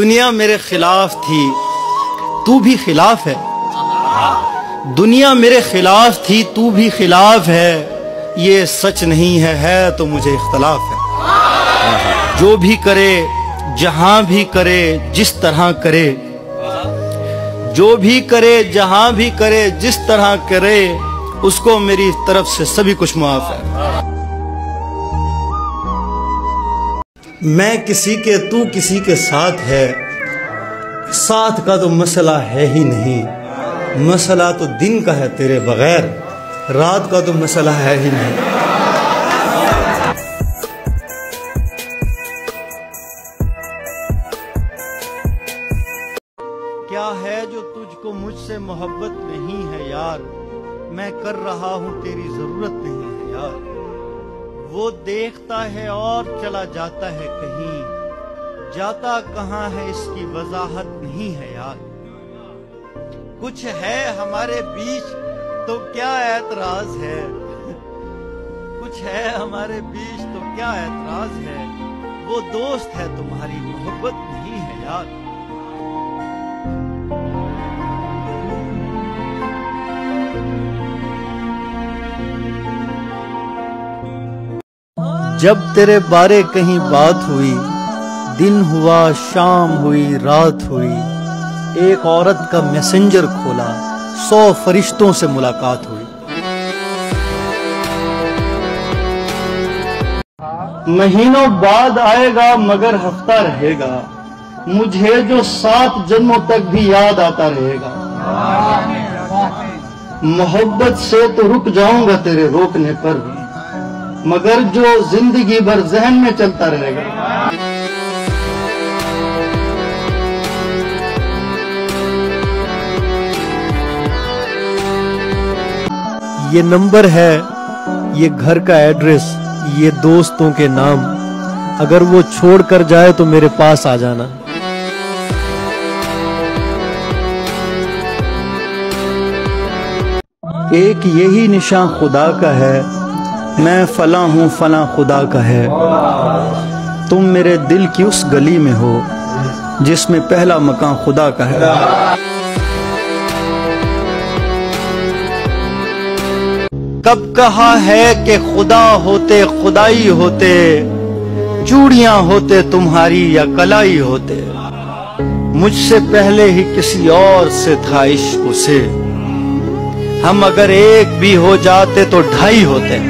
दुनिया मेरे खिलाफ थी, तू भी खिलाफ है। दुनिया मेरे खिलाफ थी, तू भी खिलाफ है। ये सच नहीं है तो मुझे इख्तलाफ है। जो भी करे, जहां भी करे, जिस तरह करे, जो भी करे, जहां भी करे, जिस तरह करे, उसको मेरी तरफ से सभी कुछ मुआफ है। मैं किसी के, तू किसी के साथ है, साथ का तो मसला है ही नहीं। मसला तो दिन का है तेरे बगैर, रात का तो मसला है ही नहीं। क्या है जो तुझको मुझसे मोहब्बत नहीं है यार, मैं कर रहा हूं तेरी जरूरत नहीं है यार। वो देखता है और चला जाता है कहीं, जाता कहाँ है इसकी वजाहत नहीं है यार। कुछ है हमारे बीच तो क्या एतराज है, कुछ है हमारे बीच तो क्या एतराज है। वो दोस्त है तुम्हारी मोहब्बत नहीं है यार। जब तेरे बारे कहीं बात हुई, दिन हुआ, शाम हुई, रात हुई, एक औरत का मैसेंजर खोला, 100 फरिश्तों से मुलाकात हुई। महीनों बाद आएगा मगर हफ्ता रहेगा, मुझे जो 7 जन्मों तक भी याद आता रहेगा। मोहब्बत से तो रुक जाऊंगा तेरे रोकने पर, मगर जो जिंदगी भर जहन में चलता रहेगा। ये नंबर है, ये घर का एड्रेस, ये दोस्तों के नाम, अगर वो छोड़ कर जाए तो मेरे पास आ जाना। एक यही निशान खुदा का है, मैं फला हूं फला खुदा का है। तुम मेरे दिल की उस गली में हो जिसमें पहला मकान खुदा का है। कब कहा है कि खुदा होते खुदाई होते, चूड़ियां होते तुम्हारी या कलाई होते। मुझसे पहले ही किसी और से था इश्क उसे, हम अगर एक भी हो जाते तो 2.5 होते।